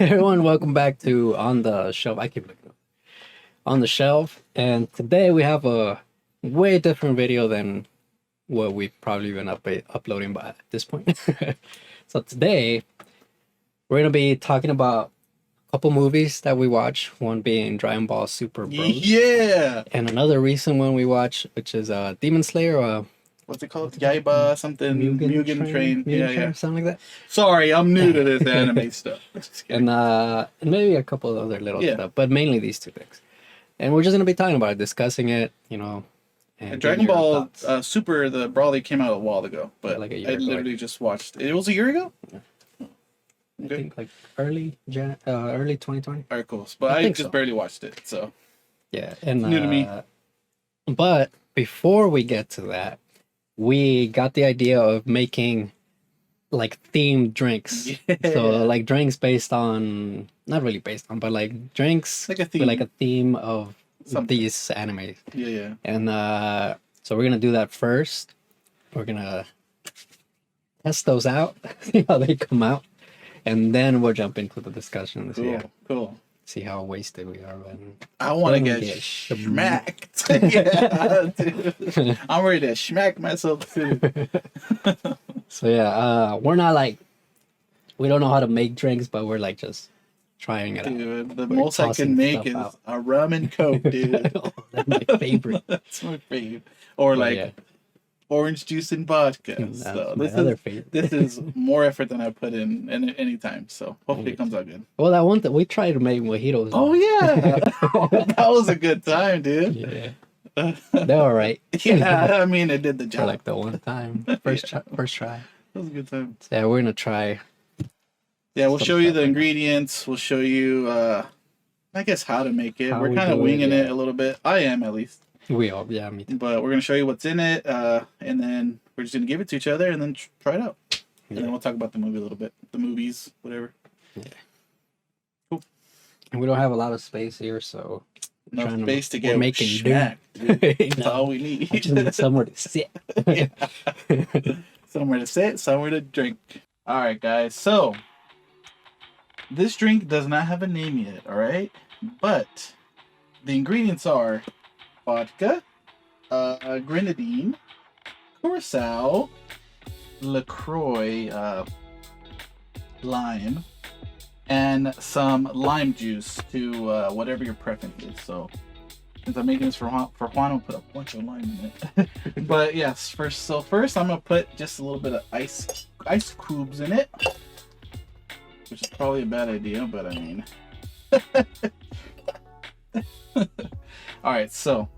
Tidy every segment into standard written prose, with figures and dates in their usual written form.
Everyone, welcome back to On the Shelf. I keep looking up. On the Shelf, and today we have a way different video than what we've probably been uploading by at this point. So today we're gonna be talking about a couple movies that we watch. One being Dragon Ball Super Broly, Yeah. and another recent one we watched, which is Demon Slayer. What's it called? Yaiba something. Mugen Train. Yeah. Something like that. Sorry, I'm new to this anime stuff. Just kidding. And maybe a couple of other little stuff, but mainly these two things. And we're just gonna be talking about it, discussing it, and Dragon getting your Ball thoughts. Super, the Broly came out a while ago, but Like a year I ago, literally just watched it. It was a year ago? I think like early 2020. Alright, cool. But I I think just so. barely watched it, so. Yeah, and New to me. But before we get to that, we got the idea of making like themed drinks. Yeah. So like drinks based on, not really based on, but like drinks Like a with theme. like a theme of Something. these animes. Yeah. And so we're gonna do that first. We're gonna test those out, see how they come out, and then we'll jump into the discussion and Cool. see how wasted we are. And I want to Then get get schmacked. Yeah, dude. I'm ready to schmack myself too. so we're not like, we don't know how to make drinks, but we're like just trying it out. Dude, the We're most I tossing can make stuff is out. a rum and coke, dude. Oh, that's my favorite. That's my favorite. Or But like yeah, orange juice and vodka. that's So my this other is favorite. this is more effort than I put in any time. So hopefully it comes out good. Well, that one that we tried to make mojitos. Oh yeah, that was a good time, dude. Yeah, they're all right. Yeah, I mean it did the For job. like the one time, first try. That was a good time. So yeah, we're gonna try. Yeah, we'll Some show you stuff the like that. ingredients. We'll show you, I guess, how to make it. How We're we kind of do it, winging it yeah. a little bit. I am at least. We all, yeah, me too. But we're gonna show you what's in it, and then we're just gonna give it to each other, and then try it out. And then Yeah. we'll talk about the movie a little bit, the movies, whatever. And we don't have a lot of space here, so Enough trying to- space to we're get making do. smacked. Dude. That's No, all we need. I just need somewhere to sit. Yeah. Somewhere to sit, somewhere to drink. All right, guys. So this drink does not have a name yet. All right, but the ingredients are vodka, grenadine, curacao, LaCroix, lime, and some lime juice to whatever your preference is. So since I'm making this for Juan, I'll put a bunch of lime in it. But yes, first I'm gonna put just a little bit of ice cubes in it, which is probably a bad idea, but I mean. All right, so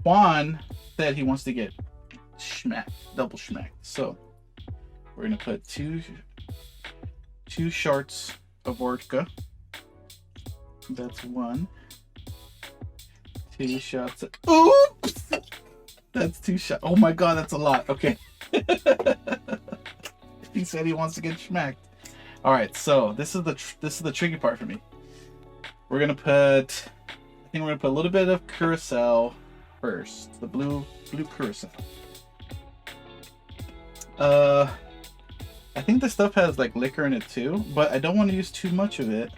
Juan said he wants to get schmacked, double schmacked. So we're gonna put two shards of vodka. That's one. 2 shots. Oops! That's 2 shots. Oh my god, that's a lot. Okay. He said he wants to get schmacked. All right, so this is the tricky part for me. We're gonna put. I think we're gonna put a little bit of curacao first. The blue curacao. I think this stuff has like liquor in it too, but I don't want to use too much of it,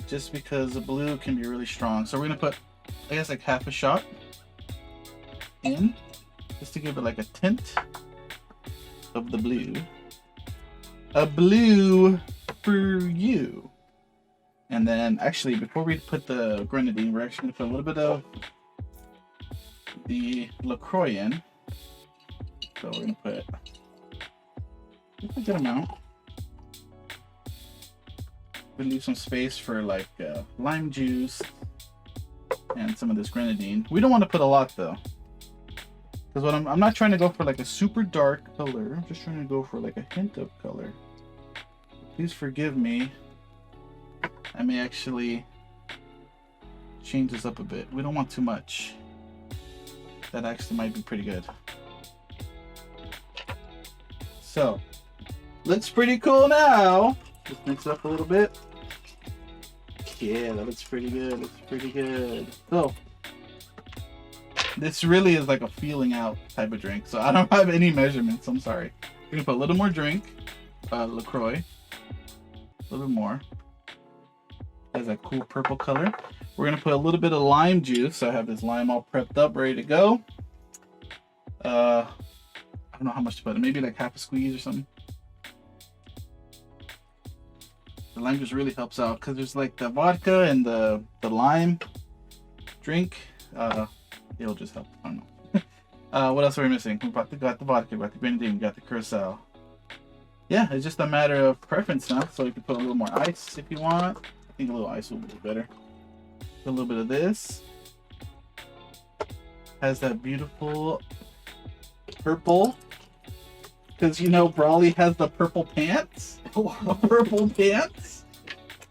just because the blue can be really strong. So we're gonna put, I guess, like half a shot in, just to give it like a tint of the blue. A blue for you. And then, actually, before we put the grenadine, we're actually gonna put a little bit of the LaCroix in. So we're gonna put a good amount. We'll leave some space for like lime juice and some of this grenadine. We don't want to put a lot though, because what I'm not trying to go for like a super dark color. I'm just trying to go for like a hint of color. Please forgive me. I may actually change this up a bit. We don't want too much. That actually might be pretty good. So, looks pretty cool now. Just mix it up a little bit. Yeah, that looks pretty good. Looks pretty good. So, this really is like a feeling out type of drink. So I don't have any measurements. I'm sorry. We're gonna put a little more drink, LaCroix. A little bit more. Has that cool purple color. We're gonna put a little bit of lime juice. So I have this lime all prepped up, ready to go. I don't know how much to put. Maybe like half a squeeze or something. The lime juice really helps out because there's like the vodka and the lime drink. It'll just help. I don't know. What else are we missing? We got the vodka, we got the grenadine, we got the curacao. Yeah, it's just a matter of preference now. So you can put a little more ice if you want. I think a little ice will be better. Put a little bit of this. Has that beautiful purple. Because you know Broly has the purple pants. Purple pants.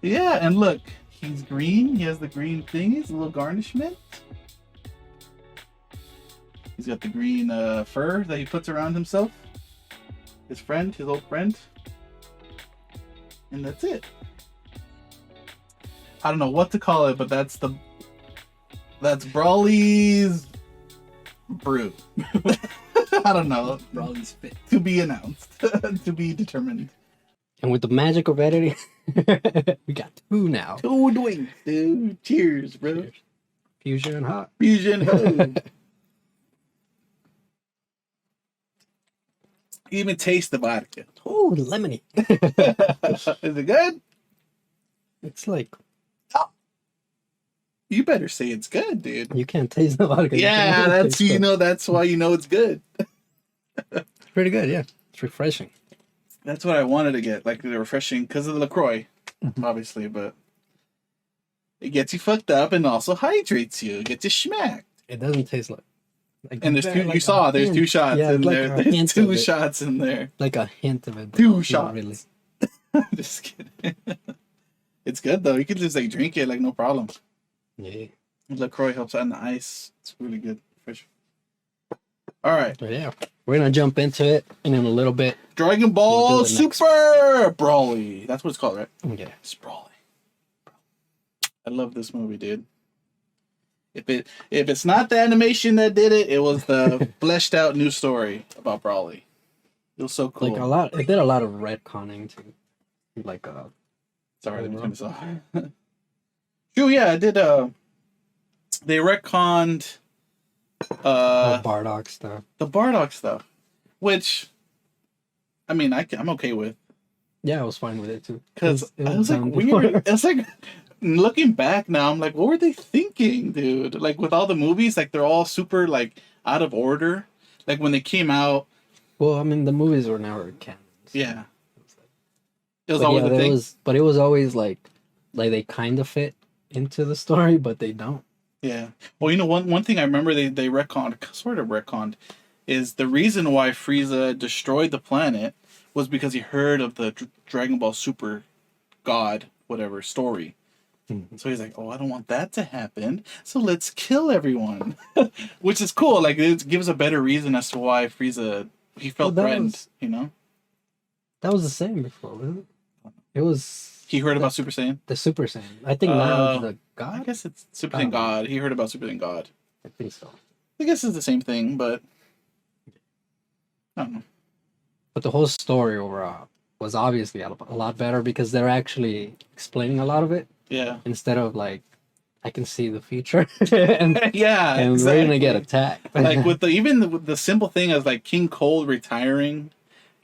Yeah, and look, he's green. He has the green thingies, a little garnishment. He's got the green fur that he puts around himself. His friend, his old friend. And that's it. I don't know what to call it, but that's Broly's brew. I don't know. Broly's fit. To be announced. To be determined. And with the magic of editing, we got 2 now. 2 drinks, dude. Cheers, bro. Cheers. Fusion hot. Fusion hot. Even taste the vodka. Oh, lemony. Is it good? It's like, you better say it's good, dude. you can't taste the vodka. Yeah, that's you know. That's why you know it's good. It's pretty good. Yeah, it's refreshing. That's what I wanted to get, like the refreshing, because of the LaCroix, obviously. But it gets you fucked up and also hydrates you. It gets you smacked. It doesn't taste like. And there's two. You saw there's 2 shots in like there. There's 2 shots in there. Like a hint of it. 2 shots. Really. Just kidding. It's good though. You can just like drink it like no problem. Yeah. LaCroix helps out in the ice. It's really good. Fresh. All right. But yeah, we're gonna jump into it, and in a little bit, Dragon Ball We'll do the next Super Broly. That's what it's called, right? yeah, It's Broly. I love this movie, dude. If it's not the animation that did it, it was the fleshed out new story about Broly. It was so cool. like a lot. It did a lot of retconning too. Like Sorry, let me turn this off. True, yeah, I did. They retconned Bardock stuff. the Bardock stuff, which, I mean, I'm okay with. Yeah, I was fine with it too. Because It I was like done weird. before. It's like looking back now, I'm like, what were they thinking, dude? Like with all the movies, like they're all super like out of order. Like when they came out. Well, I mean, the movies were never canon. So Yeah. It was but always yeah, a thing. but it was always like they kind of fit into the story, but they don't. Yeah. Well, you know, one thing I remember they retconned, sort of retconned, is the reason why Frieza destroyed the planet was because he heard of the Dragon Ball Super God, whatever, story. Mm-hmm. So he's like, oh, I don't want that to happen, so let's kill everyone. Which is cool. Like, it gives a better reason as to why Frieza, he felt threatened, you know? That was the same before, wasn't it? It was... He heard about Super Saiyan? The Super Saiyan. I think now it's the God? I guess it's Super Saiyan God. He heard about Super Saiyan God. I think so. I guess it's the same thing, but... I don't know. But the whole story overall was obviously a lot better because they're actually explaining a lot of it. Yeah. Instead of like, I can see the future and, Yeah, and exactly. we're gonna get attacked. Like with the simple thing as like King Cold retiring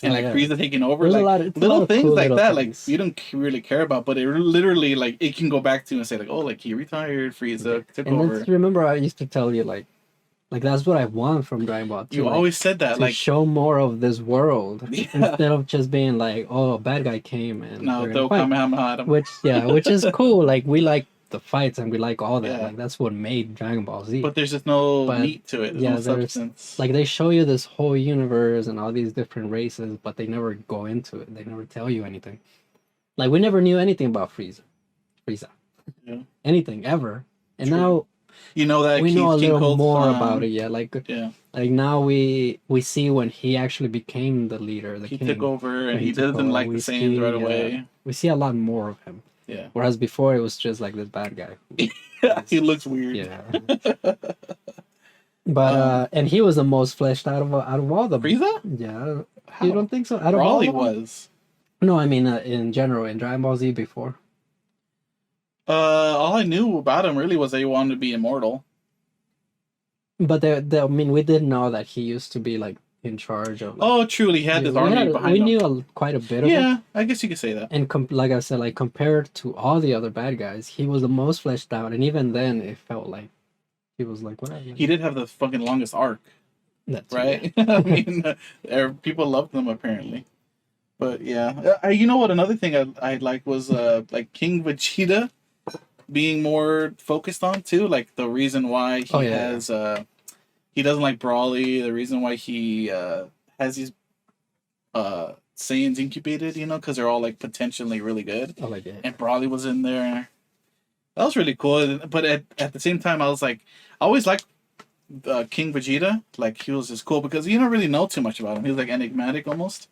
and like Frieza taking over, There's like little things cool like little that, things. like you don't really care about, but it literally like it can go back to and say like, oh, like he retired, Frieza took and over. then, remember, I used to tell you like that's what I want from Dragon Ball. You always said that, to like show more of this world Yeah. instead of just being like, oh, a bad guy came and no, they're they'll gonna fight. Kamehameha him. which is cool. Like we like the fights and we like all that. Yeah. Like that's what made Dragon Ball Z. But there's just no But, meat to it. There's no there's substance. like they show you this whole universe and all these different races, but they never go into it. They never tell you anything. Like we never knew anything about Frieza. Yeah. Anything ever. And True. now You know that we know a King little Cold's more son, about it. Yeah, like now we see when he actually became the leader, the he king. took over and When he took doesn't over, like the we Saiyans see, right away. We see a lot more of him. Yeah. Whereas before it was just like this bad guy. He looks weird. Yeah. But and he was the most fleshed out of all the Frieza? Yeah. How? You don't think so? Out of all Broly of them? was. No, I mean in general in Dragon Ball Z before. All I knew about him really was that he wanted to be immortal. But I mean, we didn't know that he used to be like in charge of like. Oh, truly, he had this army We behind him. knew quite a bit of him, Yeah, I guess you could say that. and like I said, like compared to all the other bad guys, he was the most fleshed out, and even then, it felt like he was like whatever. He did have the fucking longest arc, That's right? I mean, people loved them apparently. But yeah, you know what? Another thing I like was like King Vegeta being more focused on too. Like the reason why he has he doesn't like Brawly. The reason why he has these Saiyans incubated, you know, because they're all like potentially really good. I like it. And Brawly was in there. That was really cool. But at the same time, I was like, I always liked King Vegeta. Like he was just cool because you don't really know too much about him. He was like enigmatic almost.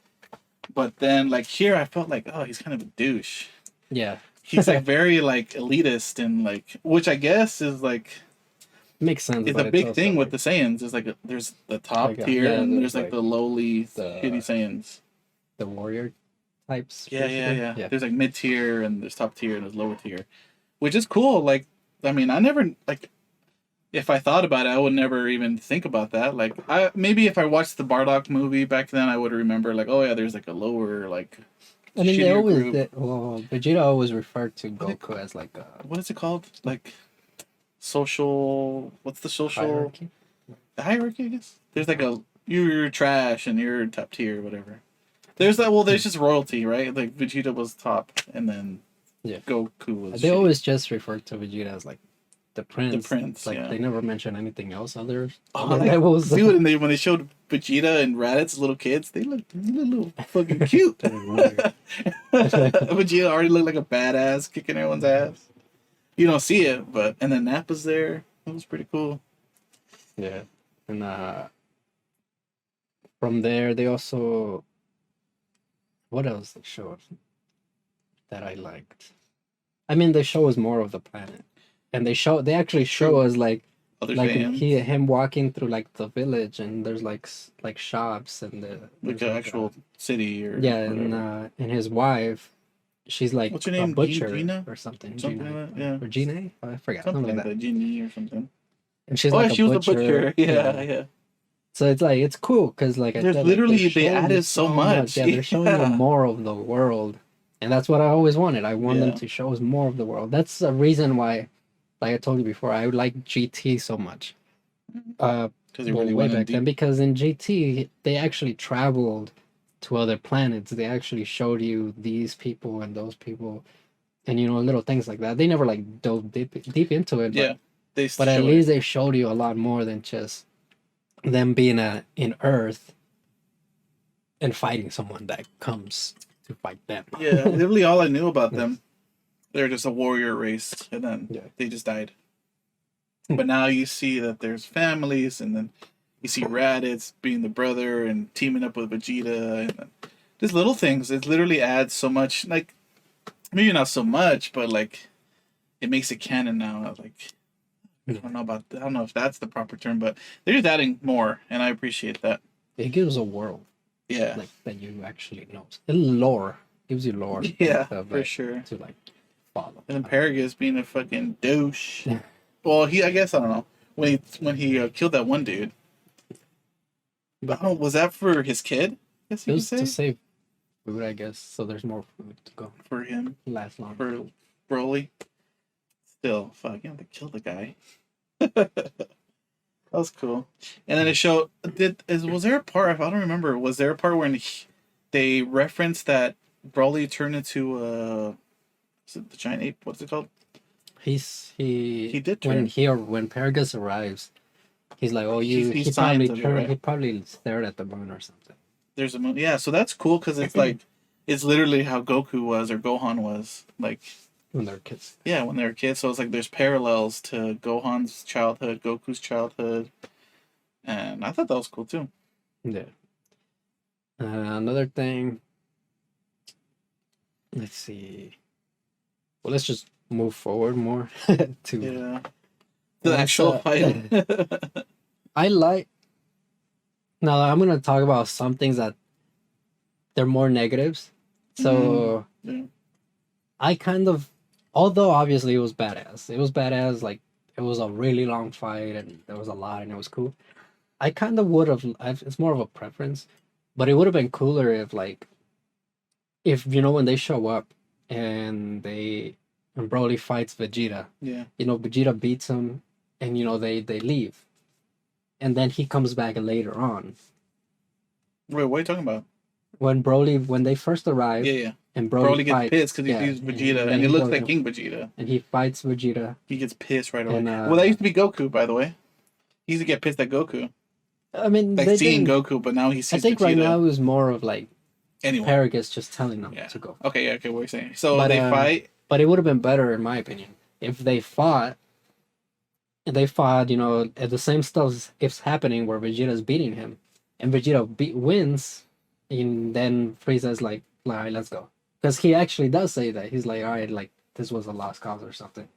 But then like here, I felt like, oh, he's kind of a douche. Yeah, He's like very like elitist and like, which I guess is like makes sense. it's but a big also, thing like, with the Saiyans. Is like there's the top Like, tier and there's, there's like the lowly the- shitty Saiyans. the warrior types. Yeah, basically. yeah. There's like mid tier and there's top tier and there's lower tier, which is cool. Like, I mean, I never like if I thought about it, I would never even think about that. Like, I maybe if I watched the Bardock movie back then, I would remember like, oh yeah, there's like a lower like. I mean, they shittier always group. did. Well, Vegeta always referred to Goku as like a What is it called? Like social. What's the social hierarchy. hierarchy? I guess there's like a you're trash and you're top tier, whatever. There's that. Well, there's just royalty, right? Like Vegeta was top, and then Yeah. Goku was. They shitty. always just referred to Vegeta as like the prince. prince, Like yeah. they never mention anything else other Oh, other like, levels. dude, and when they showed Vegeta and Raditz as little kids, they look a little fucking cute. Vegeta already looked like a badass kicking everyone's ass. You don't see it, but and then Nappa's there. That was pretty cool. Yeah, and from there they also what else they showed that I liked. I mean, they show us more of the planet, and they actually show us like Other like fans, him walking through like the village, and there's like like shops and like there's, an like, actual city or yeah, whatever. and his wife, she's like What's her a name? butcher Gina? or something. Something Gina, like that, yeah. or Gina, I forgot Something something like like that. that, Ginny or something. And she's Oh, like she was a butcher. Yeah. So it's like it's cool because like I There's said, like, literally they're they showing added you so much. Yeah, they're showing you Yeah. more of the world, and that's what I always wanted. I want them Yeah. to show us more of the world. That's a reason why, like I told you before, I like GT so much. Because they really Way went in back then, deep. because in GT they actually traveled to other planets. They actually showed you these people and those people, and little things like that. They never like dove deep into it. Yeah, they But at show least it. they showed you a lot more than just them being in Earth and fighting someone that comes to fight them. Yeah, literally all I knew about them, they're just a warrior race, and then Yeah. they just died. But now you see that there's families, and then you see Raditz being the brother and teaming up with Vegeta, and then just little things. It literally adds so much. Like maybe not so much, but like it makes it canon now. Like I don't know if that's the proper term, but they're just adding more, and I appreciate that. It gives a world Yeah, like that you actually know. It lore gives you lore. yeah, of, for like, sure. to like follow. And then Paragus being a fucking douche. Well, I guess I don't know when he killed that one dude. But I don't, was that for his kid? I guess It you could was say to save food, I guess, so there's more food to go. for him, Last long. for Broly. Still, fuck, you have to kill the guy. That was cool. And then it showed. Was there a part? I don't remember. Was there a part when they referenced that Broly turned into is it the giant ape? What's it called? He did turn. when Paragus arrives, he's like, oh, He he signs probably of it, turned, right? he probably stared at the moon or something. There's a moon. Yeah, so that's cool because it's like it's literally how Goku was or Gohan was like. When they're kids. Yeah, when they were kids. So it's like there's parallels to Gohan's childhood, Goku's childhood, and I thought that was cool too. Yeah. Another thing. Let's see. Well, let's just move forward more to. Yeah, the That's, actual fight. I like. Now I'm gonna talk about some things that they're more negatives, So Yeah. I kind of, although obviously it was badass. It was badass. Like it was a really long fight, and there was a lot, and it was cool. I kind of would have. It's more of a preference, but it would have been cooler if, like, if when they show up and and Broly fights Vegeta. Yeah. Vegeta beats him, and they leave, and then he comes back later on Wait, what are you talking about? when they first arrive. Yeah, yeah. And Broly Broly gets pissed because he sees Vegeta, and he looks like King Vegeta. And he fights Vegeta. He gets pissed right away. And, well, that used to be Goku, by the way. He used to get pissed at Goku. I mean, Like seeing Goku, but now he sees I think Vegeta. right now it was more of like anyway. Paragus just telling them to go. Okay, yeah, okay, what are you saying? So But, they fight. But it would have been better, in my opinion, if they fought. And they fought, at the same stuff is happening where Vegeta's beating him, and Vegeta wins, and then Frieza's like, all right, let's go. Because he actually does say that. He's like, all right, like, this was a lost cause or something.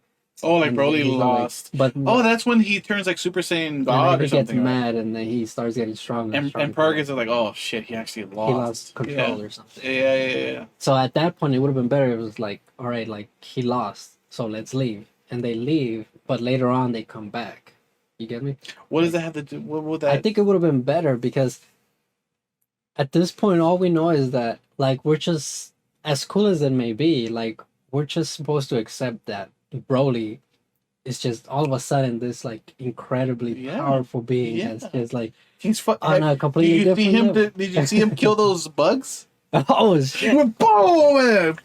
Oh, like And Broly he's lost. Like, but that's when he turns like Super Saiyan God and then or he something. gets mad, and then he starts getting stronger. And Paragus is like, oh shit, he actually lost. He lost control or something. Yeah. So at that point, it would have been better if it was like, all right, like, he lost, so let's leave. And they leave, but later on, they come back. You get me? What does that have to do? What would that? I think it would have been better because at this point, all we know is that, like, we're just, as cool as it may be, like, we're just supposed to accept that Broly is just all of a sudden this, like, incredibly powerful being that's just, like, he's on a completely different level. Did you see him kill those bugs? Oh, shit. Boom!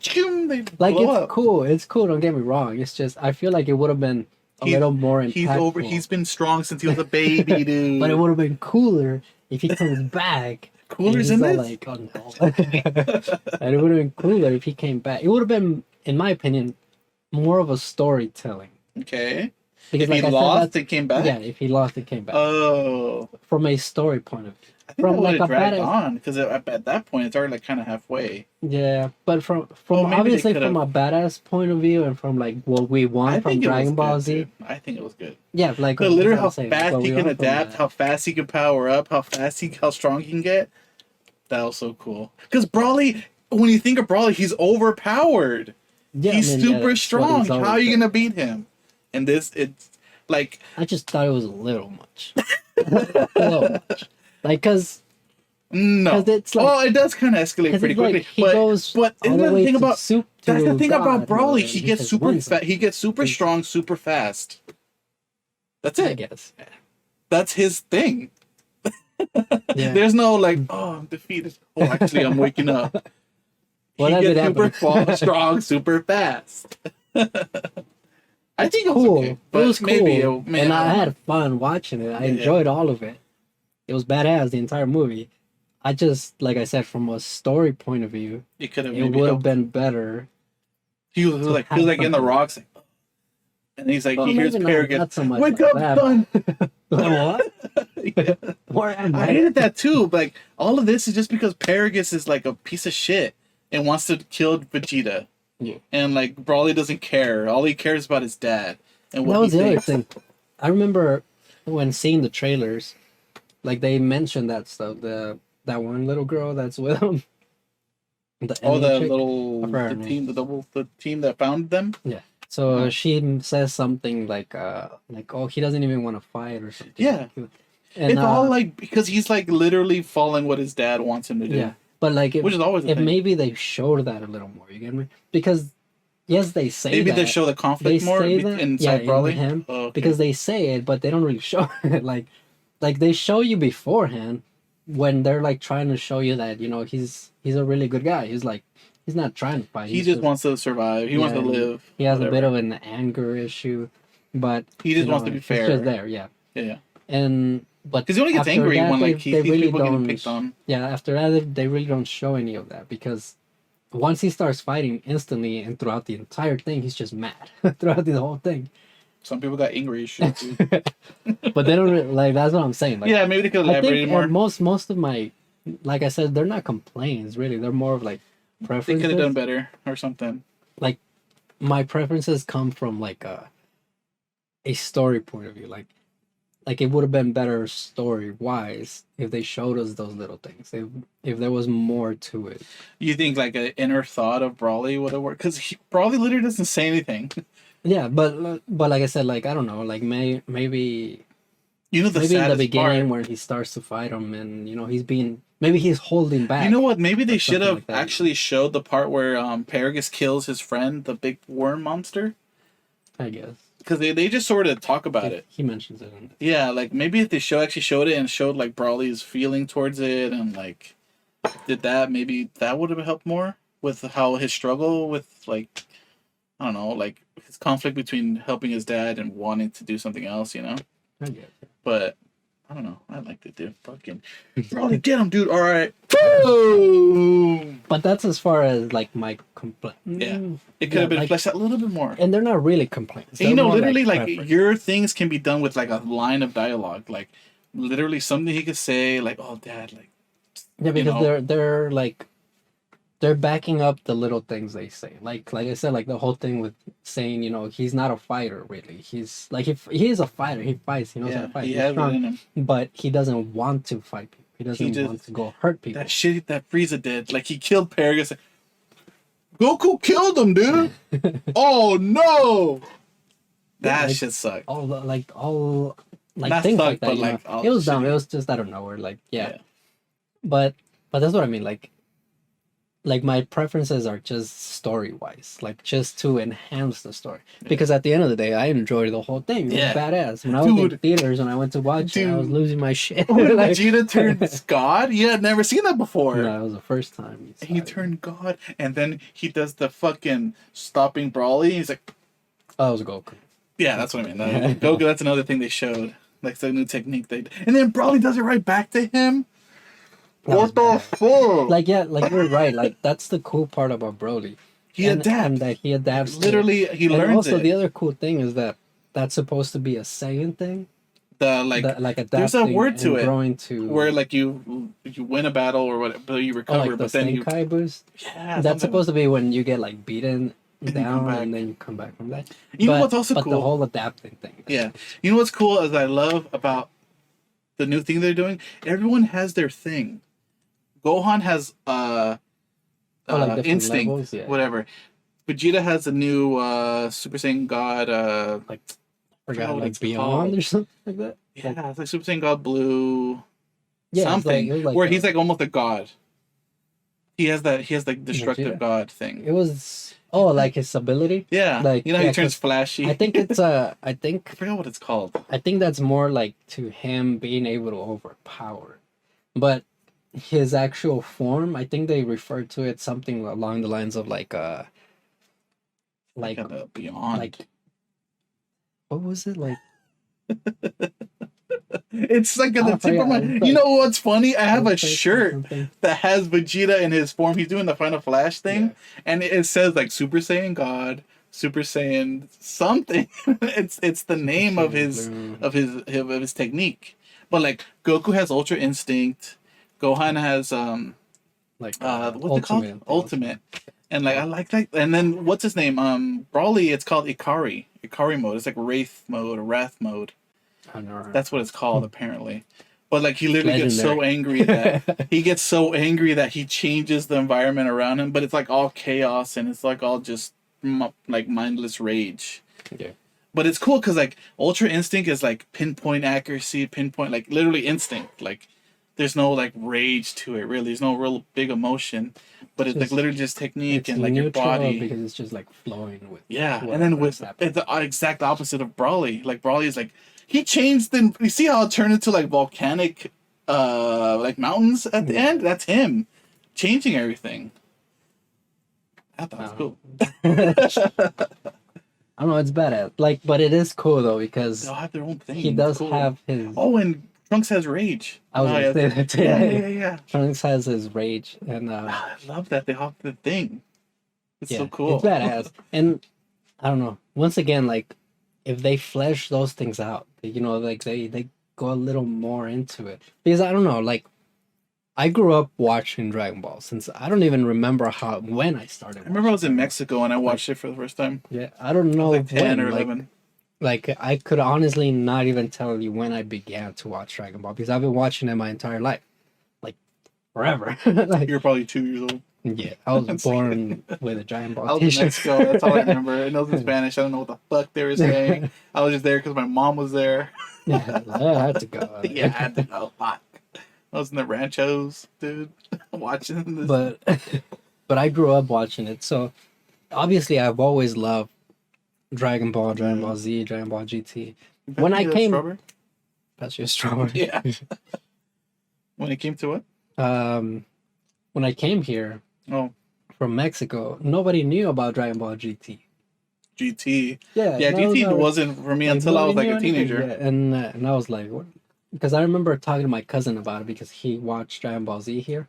Like, it's cool. It's cool, don't get me wrong. It's just, I feel like it would have been a little more impactful. He's been strong since he was a baby, dude. But it would have been cooler if he comes back. Cooler's in this? Like, oh no. And it would have been cooler if he came back. It would have been, in my opinion, more of a storytelling. Okay. Because, if like, he lost, it came back? Yeah, if he lost, it came back. Oh. From a story point of view. I think that would have dragged on, because at that point, it's already, like, kind of halfway. Yeah, but from obviously from a badass point of view, and from, like, what we want from Dragon Ball Z. Dude. I think it was good. Yeah, like, but literally how fast he can adapt, how fast he can power up, how strong he can get. That was so cool. Because Broly, when you think of Broly, he's overpowered. Yeah, he's super strong. How are you gonna beat him? And it's like, I just thought it was a little much. A little much. Like, cause it's like, it does kind of escalate pretty quickly. Like, he goes but isn't that the thing about that's the thing God, about Broly? He gets super fast. He gets super strong, super fast. That's it. I guess. Yeah. That's his thing. Yeah. There's no like, oh, I'm defeated. Oh, actually, I'm waking up. He gets super strong, super fast. I think it was cool. okay, it was cool, and I had fun watching it. I enjoyed all of it. It was badass, the entire movie. I just, like I said, from a story point of view, it would have been better. He was like in the rocks, and he's like, he hears Paragus. Not so much Wake up, son! What? Yeah. I hated that too. But, like, all of this is just because Paragus is like a piece of shit and wants to kill Vegeta. Yeah. And like Broly doesn't care. All he cares about is dad. And what that was he the thinks. other thing. I remember when seeing the trailers, like, they mentioned that stuff. That one little girl that's with him. The team that found them. Yeah. So she says something like, oh, he doesn't even want to fight or something. Yeah. And, it's all like because he's like literally following what his dad wants him to do. Yeah. But like, which is always if maybe they showed that a little more, you get me? Because yes, they say maybe that. They show the conflict more inside Broly. Him, because they say it, but they don't really show it. Like they show you beforehand when they're like trying to show you that he's a really good guy. He's like he's not trying to fight. He just wants to survive. He wants to live. He has a bit of an anger issue, but he just wants to be fair. He's just there, yeah. Yeah. But because he only gets angry when like he sees really people getting picked on. Yeah, after that they really don't show any of that because once he starts fighting instantly and throughout the entire thing, he's just mad throughout the whole thing. Some people got angry issues too. But they don't really, that's what I'm saying. Like, yeah, maybe they could elaborate more. Most of my, like I said, they're not complaints really. They're more of like preferences. They could have done better or something. Like my preferences come from like a story point of view. Like like it would have been better story wise if they showed us those little things. If there was more to it. You think like an inner thought of Broly would have worked? Because Broly literally doesn't say anything. Yeah, but like I said, like I don't know, like maybe You know the maybe in the saddest beginning part. where he starts to fight him, and you know maybe he's holding back. You know what? Maybe they or should something have like that. actually showed the part where Paragus kills his friend, the big worm monster. I guess Because they just sort of talk about it. he mentions it in it. Yeah, like maybe if they actually showed it and showed like Brawly's feeling towards it and like did that, maybe that would have helped more with how his struggle with like I don't know, like his conflict between helping his dad and wanting to do something else, you know. I guess. But I don't know. I liked it, dude. Fucking Brawly, get him, dude. All right, boom. But that's as far as like my complaint. Yeah. It could have been like, fleshed out a little bit more. and they're not really complaints. And, you They're know, more literally, like preference. your things can be done with like a line of dialogue, like literally something he could say, like, "Oh, Dad," like. Yeah, because know? they're like they're backing up the little things they say. Like I said, like the whole thing with saying, you know, he's not a fighter really. He's like if he is a fighter, he fights, he knows how to fight. He He's has it strong, in him. but he doesn't want to fight people. He doesn't want to go hurt people. That shit that Frieza did, like he killed Paragus. Goku killed him, dude. Oh no, that like, shit sucked. all like Not things sucked, like that. but You like know? all It was the dumb. shit. It was just out of nowhere. Like Yeah. but that's what I mean. Like my preferences are just story wise, like just to enhance the story. Because at the end of the day, I enjoyed the whole thing. It was Yeah. badass. When I was in Dude. theaters, when I went to watch it, I was Dude. losing my shit. When Like- Vegeta turns God, you had never seen that before. No, it was the first time. He turned God, and then he does the fucking stopping Brawly. He's like, Oh, it was Goku. yeah, that's what I mean. Goku, that's another thing they showed. Like the new technique they and then Brawly does it right back to him. That was What the fuck? Like yeah, like you're right. Like that's the cool part about Broly. He and adapts. that he adapts. to it. Literally, he And learns also it. the other cool thing is that that's supposed to be a Saiyan thing. Like Adapting there's a word to and it growing to where like you win a battle or whatever, but you oh, recover, like the but then you Senkai boost. yeah. That's supposed to be when you get like beaten And you come down back. and then you come back from that. You know what's also but cool? the whole adapting thing. Yeah. You know what's cool is I love about the new thing they're doing? Everyone has their thing. Gohan has different instinct, levels, yeah. whatever. Vegeta has a new Super Saiyan God Like forgot forgot what like it's Beyond called. or something like that. yeah, it's like Super Saiyan God Blue Yeah, something it was like where a- he's like almost a god. He has like destructive Vegeta. god thing. It was like his ability. Yeah. like, You know, yeah, he turns 'cause flashy. I think it's I forgot what it's called. think that's more like to him being able to overpower. But his actual form, I think they refer to it something along the lines of like The Beyond. like what was it like? It's like at the I tip of forgot. my. It's You like- know what's funny? I have a Earthquake or shirt something. that has Vegeta in his form. He's doing the Final Flash thing, and it says like Super Saiyan God, Super Saiyan something. it's the name of his Blue. of his technique. But like Goku has Ultra Instinct, Gohan has Like what's it called? Ultimate. And like I like that. And then what's his name? Broly. It's called Ikari. Ikari mode. It's like Wraith mode or Wrath mode. I don't know. That's what it's called apparently. But like he literally gets so Legendary. angry that he gets so angry that he changes the environment around him. But it's like all chaos and it's like all just like mindless rage. Yeah. But it's cool because like Ultra Instinct is like pinpoint accuracy, pinpoint like literally instinct. Like there's no like rage to it really. There's no real big emotion. But it's like Just- literally just technique It's and like your neutral body. because it's just like flowing with Yeah, and whatever then is with happening. it's the exact opposite of Brawly. Like Brawly is like he changed the. You see how it turned into like volcanic, like mountains at the end. That's him changing everything. I thought it was cool. I don't know, it's badass. Like, but it is cool though because They'll have their own thing. he It's does cool. have his. Oh, and Trunks has rage. I was Oh, gonna yeah. say that too. Yeah. Trunks has his rage, and I love that they have the thing. It's yeah, so cool. it's badass. And I don't know. Once again, like if they flesh those things out, you know, like they go a little more into it because I don't know, like. I grew up watching Dragon Ball since I don't even remember when I started. I remember I was in Mexico and I watched it for the first time. Yeah, I don't know Like 10 when, or like, 11. Like I could honestly not even tell you when I began to watch Dragon Ball because I've been watching it my entire life, like forever. Like You're probably 2 years old. yeah, I was born with a Dragon I Ball was in t-shirt. Mexico. That's all I remember. And it was in Spanish. I don't know what the fuck they were saying. I was just there because my mom was there. Yeah, I had to go. Yeah, I had to know. Fuck. I was in the ranchos, dude, watching this. But I grew up watching it, so obviously I've always loved Dragon Ball, Dragon Ball Z, Dragon Ball GT. When I came, Strawberry? that's your strawberry. Yeah. When it came to what? When I came here Oh, from Mexico, nobody knew about Dragon Ball GT. GT. Yeah, Yeah, no, GT no, wasn't for me like, until I was nobody like knew a anything. teenager. Yeah, and I was like, what? Because I remember talking to my cousin about it because he watched Dragon Ball Z here,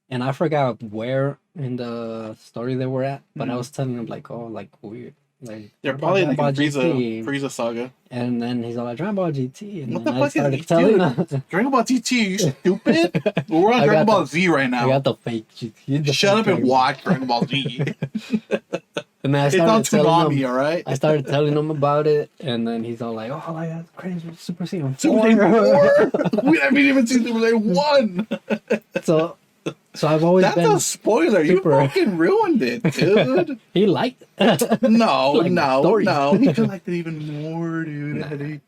and I forgot where in the story they were at, but I was telling him like, oh, like weird. Like They're what probably about like Dragon in Ball GT? Frieza saga. And then he's all like, Dragon Ball GT. And What then the I fuck started is telling dude, him. Dragon Ball GT? You stupid? We're on I Dragon got Ball the- Z right I now. got the fake GT. the Shut fake up and Dragon Ball. watch Dragon Ball Z. And then I It's on started telling Toonami, him. alright? I started telling him about it, and then he's all like, "Oh, like that's crazy, Super Saiyan 4." Super Saiyan 4? We haven't even seen Super Saiyan 1. So I've always That's been a spoiler. super- You fucking ruined it, dude. He liked it. No, Like no, stories. no. He could liked it even more, dude. Nah. Eddie.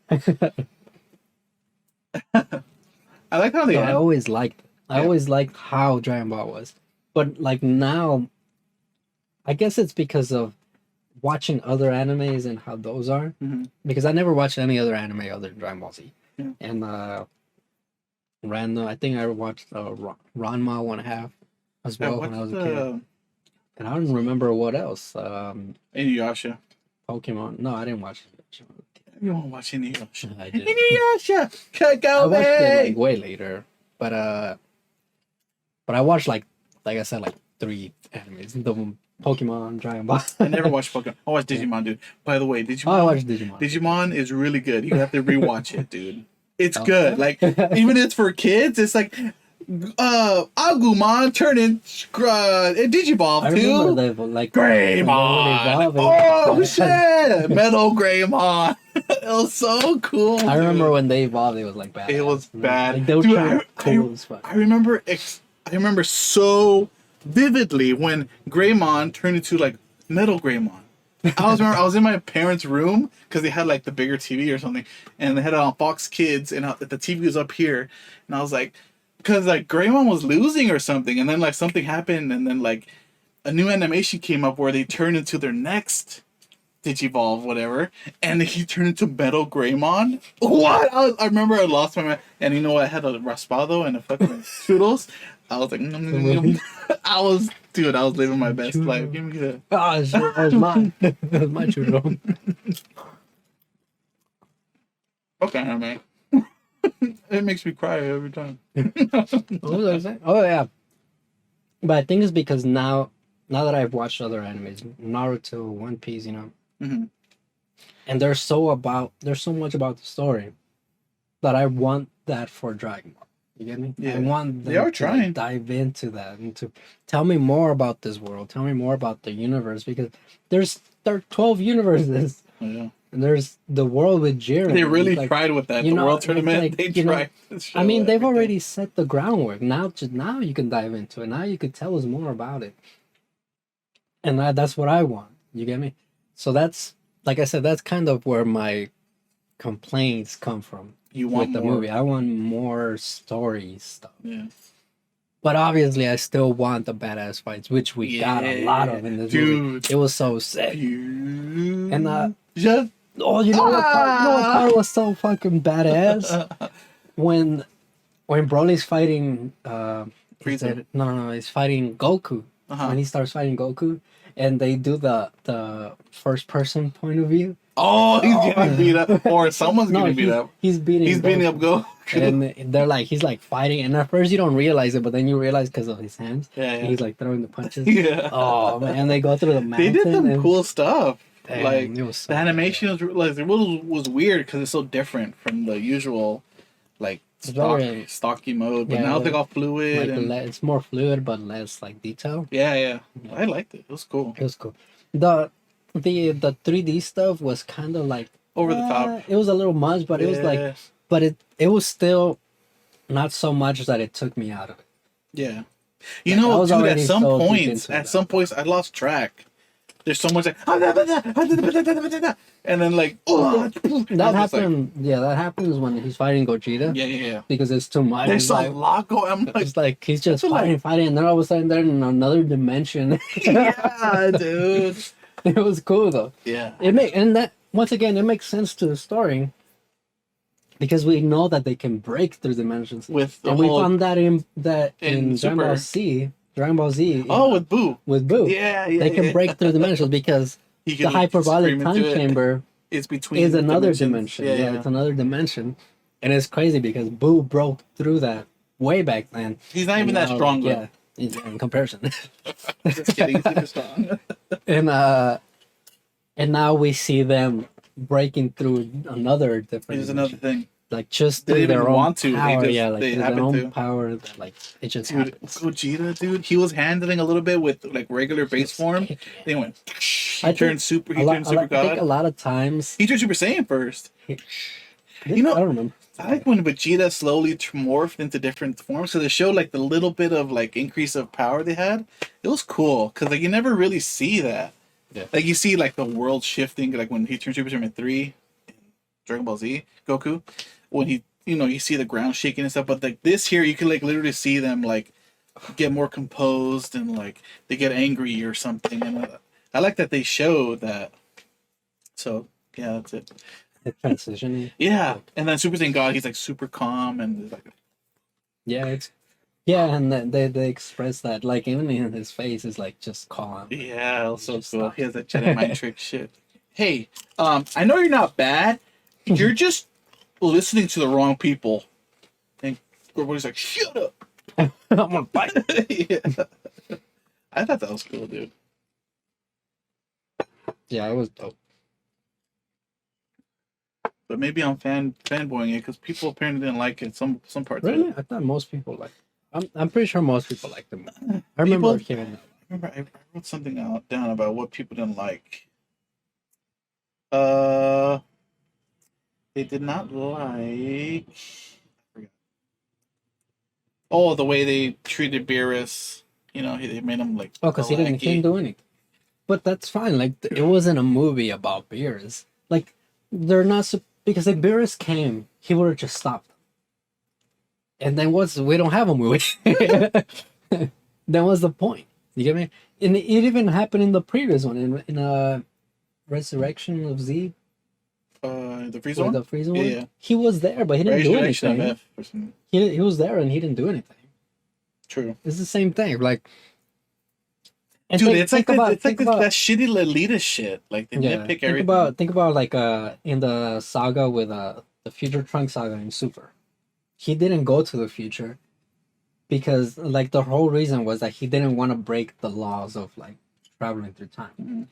I like how they So I end. always liked. I Yeah. always liked how Dragon Ball was, but like now, I guess it's because of watching other animes and how those are. Mhm. Because I never watched any other anime other than Dragon Ball Z. Yeah. And random. I think I watched Ranma 1/2 as well when I was a kid. And I don't remember what else. Inuyasha. Pokemon. No, I didn't watch it. You won't watch Inuyasha. I did. Inuyasha! I watched it Kagome! like way later, but I watched like I said, like 3 animes: the Pokemon, Dragon Ball. I never watched Pokemon. I watched Digimon, dude. By the way, Digimon. Oh, I watched Digimon. Digimon is really good. You have to rewatch it, dude. It's Oh. good. Like, even it's for kids, it's like, Agumon turn in Digivolve I too. remember they like Greymon! Oh shit! Metal Greymon! It was so cool. I remember dude. when they evolved, it was like bad. It was bad. Like, they were Dude, trying I- cool as fuck. I remember so vividly when Greymon turned into like Metal Greymon. I was in my parents' room because they had like the bigger TV or something, and they had it on Fox Kids, and the TV was up here, and I was like, because like Greymon was losing or something, and then like something happened, and then like a new animation came up where they turned into their next Digivolve, whatever, and he turned into Metal Greymon. What? I remember I lost my mind, and you know what? I had a raspado and a fucking strudels. I was like, I was living my best life. Give me the. Oh shit, that was mine. That was my churro. Okay, man. It makes me cry every time. What was I saying? Oh yeah. But I think it's because now that I've watched other animes, Naruto, One Piece, Mhm. and there's so much about the story that I want that for Dragon Ball. You get me? Yeah. I want them They are to trying. dive into that and to tell me more about this world. Tell me more about the universe because there are 12 universes. Oh, yeah. And there's the world with Jiren. They really Like, tried with that. you The know, World it's Tournament, like, they you know, tried. to show I mean, they've everything. already set the groundwork. Now you can dive into it. Now you could tell us more about it. And that's what I want. You get me? So that's, like I said, that's kind of where my complaints come from You with want the more. movie. I want more story stuff. Yeah. But obviously, I still want the badass fights, which we got a lot of in this movie. Dude. It was so sick. And Just oh, you know what part was so fucking badass when Broly's fighting Frieza. he's fighting Goku. Uh-huh. When he starts fighting Goku and they do the first person point of view. Oh, he's getting beat up, or someone's No, getting beat up. he's beating He's beating Goku. up Goku. And they're like he's like fighting and at first you don't realize it, but then you realize because of his hands. Yeah, yeah. He's like throwing the punches. Yeah. Oh man, they go through the They mountain. did some and, cool stuff. damn, Like it was so the animation was weird because it's so different from the usual, like very- stocky mode. But yeah, now they got fluid. like and, it's more fluid but less like detail. yeah. I liked it. It was cool. It was cool. The 3D stuff was kind of like over the top. It was a little much, but it was like, Yeah. but it was still not so much that it took me out of it. Yeah. You Like, I know, was dude, already so deep into at it. some points, I lost track. There's so much like, and then like, oh, That happened. Yeah, that happens when he's fighting Gogeta. yeah. Because it's too much. There's It's a like, lot going. I'm like, it's like he's just I feel like- fighting, and then all of a sudden they're in another dimension. yeah, dude. It was cool though. Yeah. And that once again it makes sense to the story because we know that they can break through dimensions. With the And we whole, found that in in Dragon Ball Z. oh, with Boo. with Boo. Yeah. They can break through dimensions because He the can hyperbolic scream time into it. chamber It's between is another dimensions. dimension. Yeah, it's another dimension. And it's crazy because Boo broke through that way back then. He's not even And that now, strong, yeah, in comparison. Just kidding. He's super strong. And now we see them breaking through another different Here's another dimension. thing. Like just They through didn't their even own want to. They power. just- Yeah, like they through their happened own to. power. That, like it just Dude, happens. Gogeta, dude, he was handling a little bit with like regular base form. Then he went. He I turned think super. He a lot, turned super I think a god. lot of times. He turned Super Saiyan first. You know- I don't remember. I like when Vegeta slowly morphed into different forms. So they showed like the little bit of like increase of power they had. It was cool because like you never really see that. Yeah. Like you see like the world shifting, like when he turned Super Saiyan 3 in Dragon Ball Z, Goku, when he, you see the ground shaking and stuff. But like this here, you can like literally see them like get more composed and like they get angry or something. And I like that they showed that. So yeah, that's it. The transition. Yeah, and then Super Saiyan God, he's like super calm and like Yeah, and they express that like even in his face is like just calm. yeah, also Just cool. stop. He has that Jedi mind trick shit. Hey, I know you're not bad. You're just listening to the wrong people. And everybody's like, shut up. I'm gonna fight. Yeah. I thought that was cool, dude. Yeah, it was dope. But maybe I'm fanboying it because people apparently didn't like it. Some parts Really? of it. I thought most people like. I'm pretty sure most people like them. I remember hearing that. I wrote something down about what people didn't like. They did not like. I forgot. Oh, the way they treated Beerus. They made him like. Oh, because he didn't do anything. But that's fine. Like it wasn't a movie about Beerus. Like they're not because if Beerus came, he would have just stopped. And then we don't have a movie. Then what's the point? You get me? And it even happened in the previous one in Resurrection of Z. The Frieza Or one. the Frieza one. Yeah. He was there, but he didn't do Resurrection of anything. F or something. He was there and he didn't do anything. True. It's the same thing. Like, and Dude, think- it's like think about- it's like think about- that shitty Lolita shit. Like they nitpick everything. Think about like in the saga with the Future Trunks saga in Super. He didn't go to the future because like the whole reason was that he didn't want to break the laws of like traveling through time. Mhm.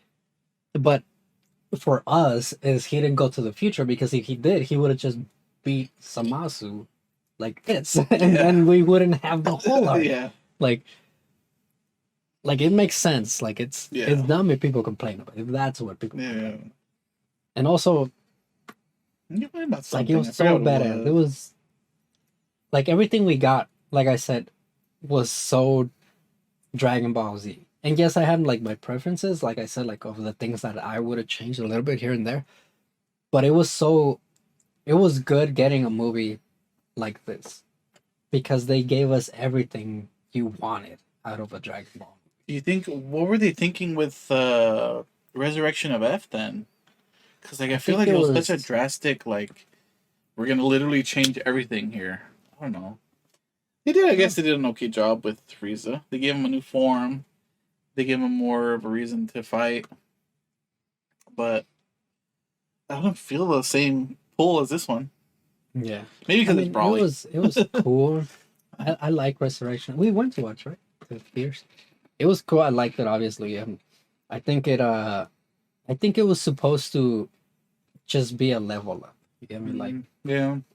But for us is he didn't go to the future because if he did, he would have just beat Samasu like this. And then we wouldn't have the whole arc. Yeah. Like it makes sense. Like it's dumb if people complain about it. If that's what people Yeah. And also You complain about like something. it was I so forgot what badass. It was like everything we got, like I said, was so Dragon Ball Z. And yes, I have like my preferences, like I said, like of the things that I would have changed a little bit here and there. But it was good getting a movie like this because they gave us everything you wanted out of a Dragon Ball. Do you think what were they thinking with Resurrection of F then? Because like I feel think like it it was such a was- drastic like we're gonna literally change everything here. I don't know. They did. I guess they did an okay job with Frieza. They gave him a new form. They gave him more of a reason to fight. But I don't feel the same pull as this one. Yeah. Maybe because it's Broly. It was cool. I like Resurrection. We went to watch, right? The theaters. It was cool. I liked it obviously. I think it was supposed to just be a level up. You get me?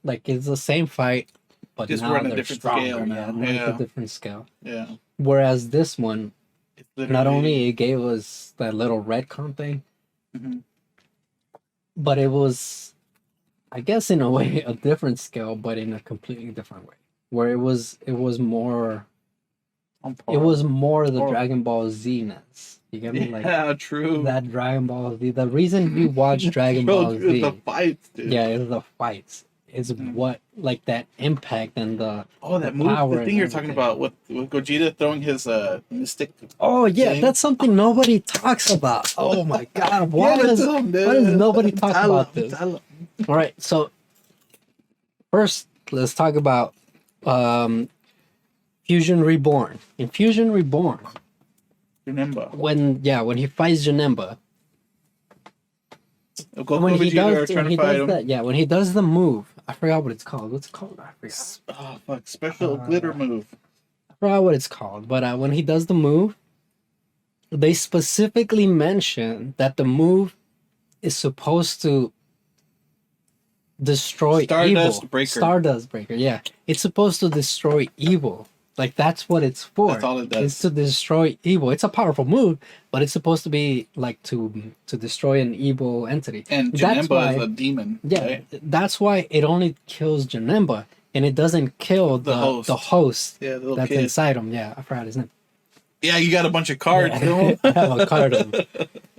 Like it's the same fight, but Just now we're on a they're different stronger. scale now. Yeah, it's Yeah. a different scale. Yeah. Whereas this one, It's not only it gave us that little retcon thing, Mhm. but it was, I guess, in a way, a different scale, but in a completely different way. Where it was more the Dragon Ball Z-ness. You get me? Like, Yeah, true. that Dragon Ball Z. The reason you watch Dragon Ball Z, the fights, dude. yeah, it's the fights. It's what, like, that impact and the that move, power the thing you're talking about with Gogeta throwing his mystic. Oh yeah, thing. that's something nobody talks about. Oh my god, why does nobody talk about this? All right, so first let's talk about Fusion Reborn. In Fusion Reborn, Janemba. when he fights Janemba, when he does that, when he does the move, I forgot what it's called. What's it called? I forgot. Oh fuck! Special glitter move. I forgot what it's called. But when he does the move, they specifically mention that the move is supposed to destroy evil. Stardust Breaker. Yeah, it's supposed to destroy evil. Like, that's what it's for. That's all it does. It's to destroy evil. It's a powerful move, but it's supposed to be like to destroy an evil entity. And Janemba is a demon. Yeah, right? That's why it only kills Janemba, and it doesn't kill the host yeah, the that's kid. inside him. Yeah, I forgot his name. Yeah, you got a bunch of cards. Yeah. I have a card of him.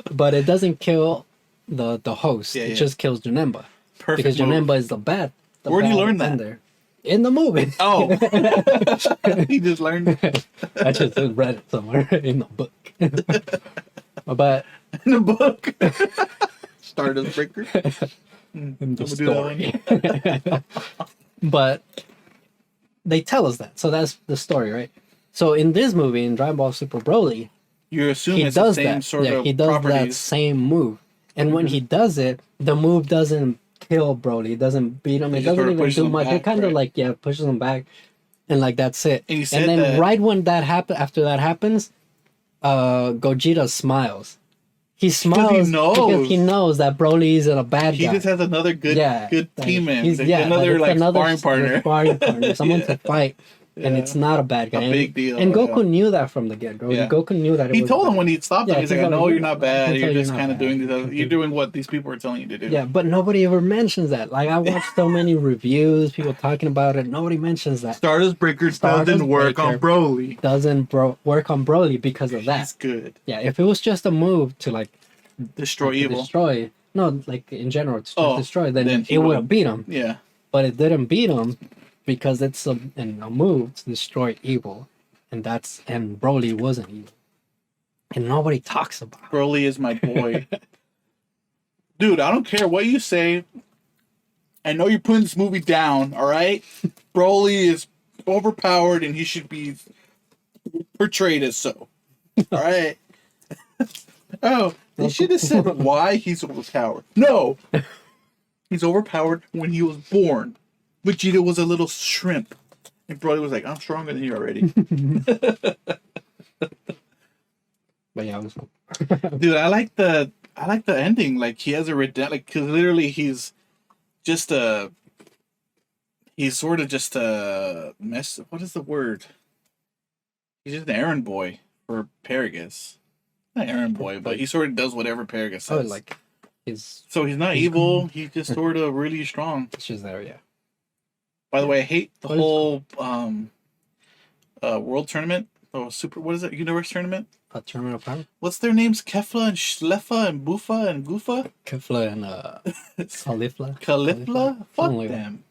But it doesn't kill the host. It just kills Janemba. Perfect because Janemba is the bad. Where did you learn that? There. In the movie. Oh. He just learned it. I just read it somewhere in the book. But in the book. Stardust Breaker. In the story. But they tell us that. So that's the story, right? So in this movie, in Dragon Ball Super Broly, you assume it's the same sort of he does properties. that same move. And when he does it, the move doesn't kill Broly. It doesn't beat him. It doesn't even do much. It kind of pushes him back, and like that's it. And then right when that after that happens, Gogeta smiles. He smiles because he knows that Broly isn't a bad guy. He just has another good teammate. Another sparring partner, someone to fight. And it's not a bad guy. A big deal. And Goku knew that from the get-go. Yeah. Goku knew that. He told him when he stopped him, he's like, I know you're not bad. You're just kind of doing this. You're doing what these people are telling you to do. Yeah, but nobody ever mentions that. Like, I watched so many reviews, people talking about it. Nobody mentions that. Stardust Breaker doesn't work on Broly. Doesn't work on Broly because of that. He's good. Yeah, if it was just a move to, like, destroy evil. Like, in general, to just destroy, then it would have beat him. Yeah. But it didn't beat him. Because it's a move to destroy evil, and Broly wasn't evil, and nobody talks about it. Broly is my boy, dude. I don't care what you say. I know you're putting this movie down. All right, Broly is overpowered, and he should be portrayed as so. All right. Oh, they should have said why he's overpowered. No, he's overpowered when he was born. Vegeta was a little shrimp, and Broly was like, "I'm stronger than you already." But yeah, I was dude. I like the ending. Like, he has a because literally he's just he's sort of just a mess. What is the word? He's just an errand boy for Paragus. Not errand boy, but he sort of does whatever Paragus says. Oh, like so he's not evil. He's just sort of really strong. It's just there, yeah. By the way, I hate the whole world tournament. Oh, what is it? Universe tournament? A tournament of power? What's their names? Kefla and Schlefa and Bufa and Goofa? Kefla and Caulifla. Caulifla? Fuck them.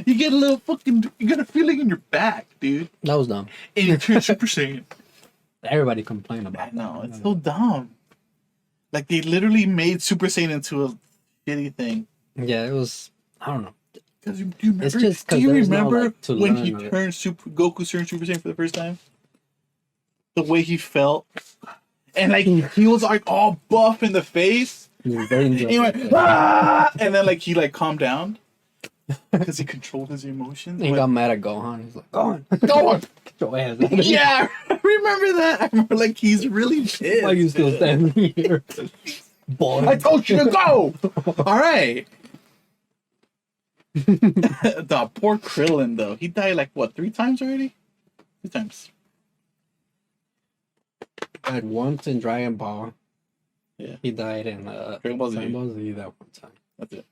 You get a little you got a feeling in your back, dude. That was dumb. And you turn Super Saiyan. Everybody complained about it. No, it's so dumb. Like, they literally made Super Saiyan into a shitty thing. Yeah, it was, I don't know. Do you remember when he turned Goku turned Super Saiyan for the first time? The way he felt, and like he was like all buff in the face. He went, ah! And then like he calmed down because he controlled his emotions. He got mad at Gohan. He's like, "Go on, get your ass." Yeah, I remember that. I remember like he's really pissed. Why are you still standing here, boy? I told you to go. All right. The poor Krillin, though. He died like, what, 3 times already? 2 times. Died once in Dragon Ball. Yeah. He died in Dragon Ball Z. Dragon Ball Z that one time. That's it.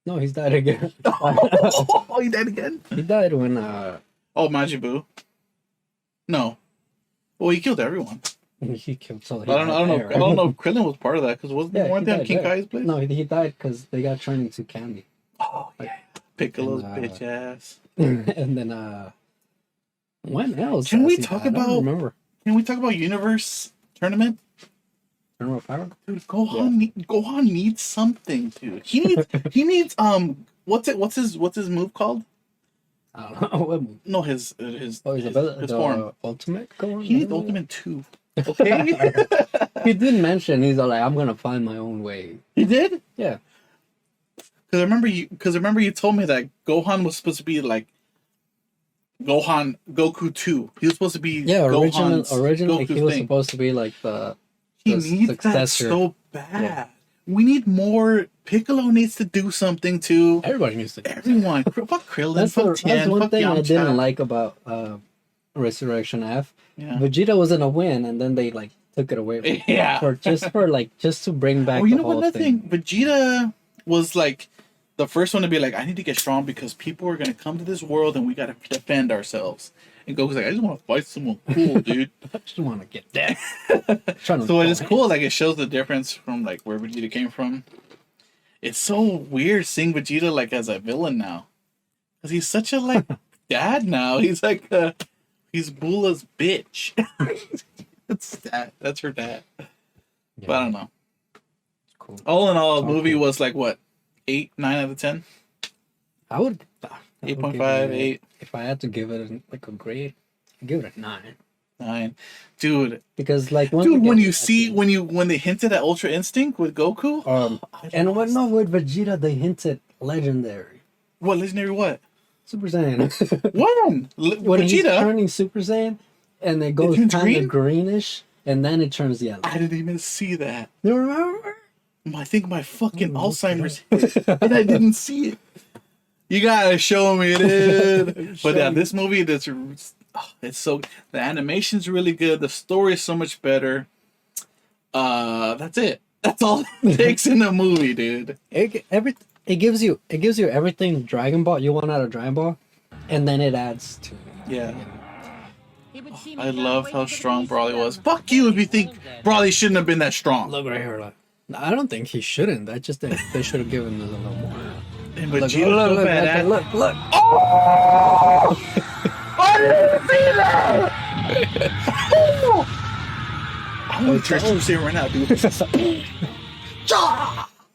No, he's died again. Oh, he died again? He died when Oh, Majin Buu. No. Well, he killed everyone. he killed. So I don't know if Krillin was part of that because wasn't Yeah, weren't he they on died King there. Kai's place? No, he died because they got turned into candy. Oh yeah. Piccolo's And, bitch ass. And then when else? Can we has he talk died? I don't about- remember. Can we talk about Universe Tournament? Tournament of Power? Dude, Gohan needs something, dude. He needs what's his move called? I don't know. What movie? No, his Oh, he's his the form. Ultimate Gohan? He needs Ultimate 2. Okay. He did mention he's like, I'm gonna find my own way. He did? Yeah. Because remember you told me that Gohan was supposed to be like Goku 2. He was supposed to be originally Goku's he was thing. supposed to be like the He the needs that successor. so bad. Yeah. We need more. Piccolo needs to do something too. Everybody needs to. Everyone. Fuck Krillin. That's, Fuck Tien. that's one Fuck thing I Yamcha. didn't like about Resurrection F. Yeah. Vegeta was in a win, and then they like took it away. Yeah. Just to bring back. Oh, you the know what? whole Another thing. thing. Vegeta was like the first one to be like, I need to get strong because people are gonna come to this world and we gotta defend ourselves. And Goku's like, I just want to fight someone cool, dude. I just want to get that. So it is cool. Like it shows the difference from like where Vegeta came from. It's so weird seeing Vegeta like as a villain now, because he's such a like dad now. He's like he's Bula's bitch. That's her dad. Yeah, But I don't know. it's cool. All in all, the It's movie cool. was like what 8, 9 out of 10. I would 8.5, 8, If I had to give it like a grade, I'd give it a 9. 9. Dude, Because like once dude, again, when you I see think- when they hinted at Ultra Instinct with Goku, and what no with Vegeta they hinted legendary what legendary what? Super Saiyan. When When he's Vegeta, turning Super Saiyan, and it goes turns kind green? of greenish, and then it turns yellow. I didn't even see that. You remember? I think my fucking Oh, Alzheimer's hit, and I didn't see it. You gotta show me, dude. But yeah, this movie, it's so the animation's really good. The story is so much better. That's it. That's all it takes in the movie, dude. It gives you everything Dragon Ball you want out of Dragon Ball, and then it adds to. Yeah. I love how strong Broly was. Fuck you if you think Broly shouldn't have been that strong. Look right here, look. I don't think he shouldn't. I just think they should have given him a little more. And Look, Vegeta look, so look, badass. look, look. I didn't see that! I want to try Super Saiyan right now, dude.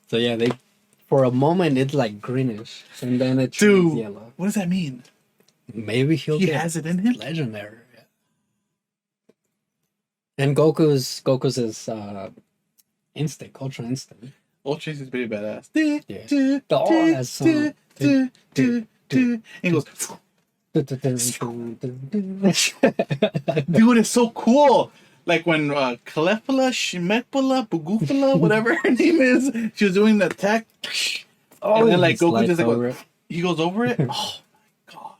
So yeah, they for a moment it's like greenish, and then it turns Dude, yellow. what does that mean? Maybe he'll He get has it in him? legendary. Yeah. And Goku's is instinct, ultra instinct. Ultra Instinct is pretty badass. Yeah. The all has some. And he goes, Dude, dude, it's so cool. Like when Calephala, Shmekpala, Bugufala, whatever her name is, she was doing the attack. And then like he Goku slides just like over goes, he goes over it. Oh my god.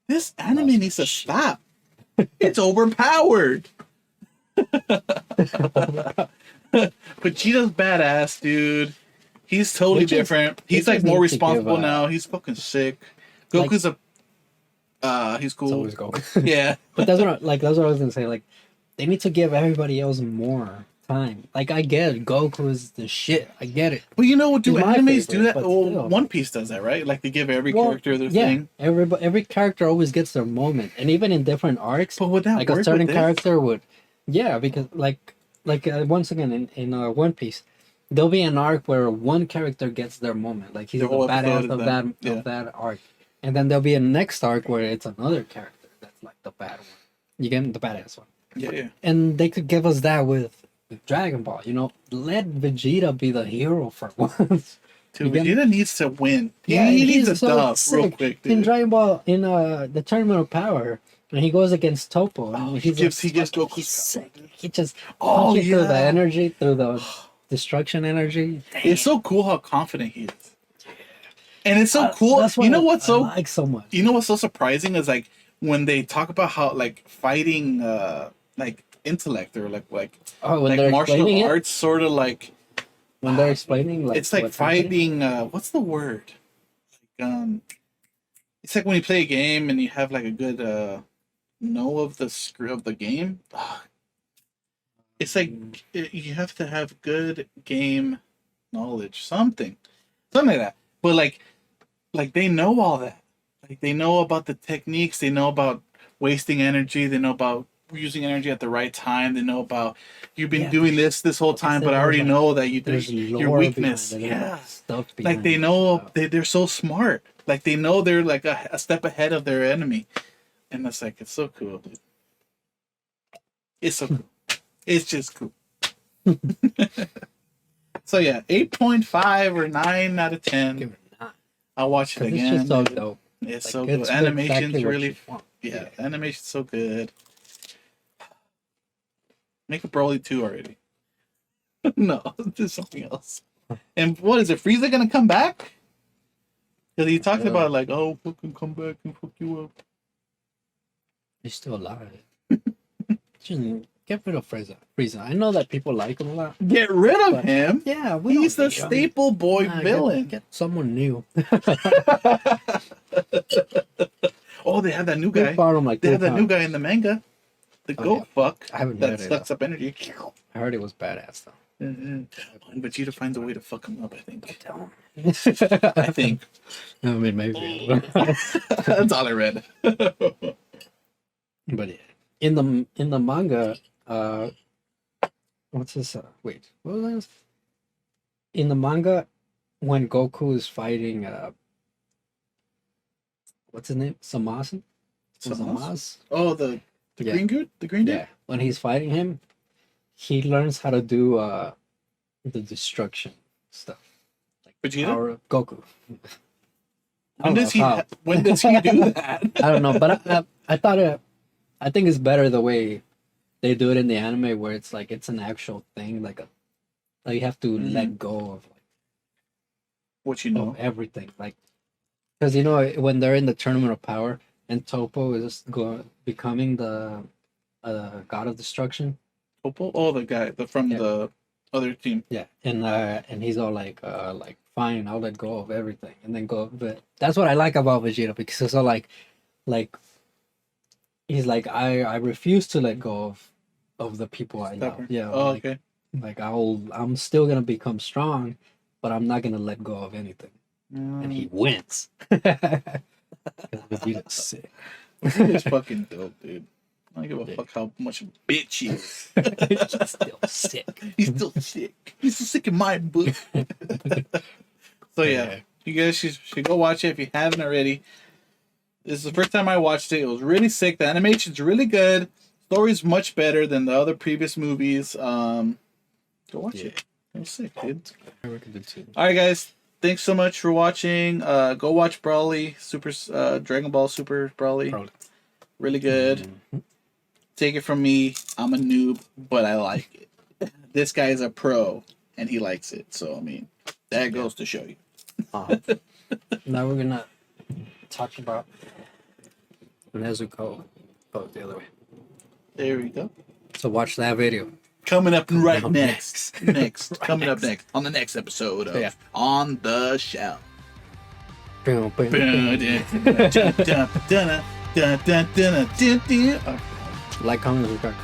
This anime needs to stop. It's overpowered. Vegeta's badass, dude. He's totally They just- different. they He's like just more need to responsible give, now. He's fucking sick. like- Goku's he's It's cool. always Goku. Yeah. But that's what I was gonna say. Like, they need to give everybody else more time. Like, I get it. Goku is the shit. I get it. But you know what? Do He's my animes do favorite, that? but Well, still. One Piece does that, right? Like they give every Well, character their yeah, thing. every character always gets their moment, and even in different arcs, But would that like work a certain with this? character would, yeah, because like once again in One Piece, there'll be an arc where one character gets their moment, like he's The the whole episode badass is of that, that yeah. of that arc, and then there'll be a next arc where it's another character that's like the bad one. You get the badass one, Yeah, yeah. and they could give us that with Dragon Ball. You know, let Vegeta be the hero for once. Dude, You get- Vegeta needs to win. Yeah, he and needs a he's so dub real sick. quick, In dude. Dragon Ball, in the Tournament of Power, when he goes against Topo, Oh, and he gives he's Goku he's stuff. sick. He just Oh, punches through the yeah. energy, through the destruction energy. It's so cool how confident he is. And it's so cool. That's You know what what's so like so much. you know what's so surprising is like when they talk about how like fighting like intellect or like Oh, when like they're martial explaining it, arts, sort of like when they're explaining, like it's like what's happening. fighting. What's the word? It's like when you play a game and you have like a good know of the script of the game. It's like you have to have good game knowledge, something like that. But like they know all that. Like they know about the techniques. They know about wasting energy. They know about using energy at the right time. They know about you've been doing this whole time, but I already know that there's your lore weakness. behind it, Yeah, stuff like behind they it. know they're so smart. Like they know they're like a step ahead of their enemy, and that's like it's so cool, dude. It's so cool. It's just cool. So yeah, 8.5 or 9 out of 10. Give it a 9. I'll watch it 'Cause again. It's just so dope. It's Like, so it's good. Animation's exactly what really you want. yeah, animation's so good. Make a Broly 2 already. No, do something else. And what is it? Frieza gonna come back? Because he talked about like, oh, fucking come back and fuck you up. He's still alive. Just get rid of Frieza. Frieza. I know that people like him a lot. Get rid of But- him. Yeah, He's the don't need him. staple boy Nah, villain. Get someone new. Oh, they have that new guy. Like They have that new guy in the manga. The goat fuck I haven't that read it, sucks up energy. I heard it was badass though. And Vegeta finds a way to fuck him up, I think. Tell I think. I mean, maybe. That's all I read. But yeah, in the manga, what's this? Wait, what was this? In the manga, when Goku is fighting, what's his name? Samaz? Oh, the Yeah. green dude? The green dude? Yeah, when he's fighting him, he learns how to do the destruction stuff. Like Vegeta? power of Goku. When does he do that? I don't know, but I thought I think it's better the way they do it in the anime, where it's like it's an actual thing, like you have to let go of What you know? of everything, like because when they're in the tournament of power and Topo is becoming the god of destruction. Topo? Oh, the guy from the other team. Yeah, and he's all like fine, I'll let go of everything, and then go. But that's what I like about Vegeta, because it's all like he's like I refuse to let go of the people I love. Yeah. Oh, like, okay. Like I'm still gonna become strong, but I'm not gonna let go of anything. And he wins. Vegeta's sick. Vegeta's fucking dope, dude. I don't give a fuck how much bitch he is. He's still sick. He's still sick. He's still sick in my book. So yeah, you guys should go watch it if you haven't already. This is the first time I watched it. It was really sick. The animation's really good. Story's much better than the other previous movies. Go watch it. It was sick, dude. All right, guys. Thanks so much for watching. Go watch Broly, Dragon Ball Super Broly. Really good. Mm-hmm. Take it from me. I'm a noob, but I like it. This guy is a pro, and he likes it. So, I mean, that goes to show you. Now we're gonna talk about Nezuko. Oh, the other way. There we go. So watch that video. Coming up next. Coming up next on the next episode of On the Shelf. Like, comment, subscribe.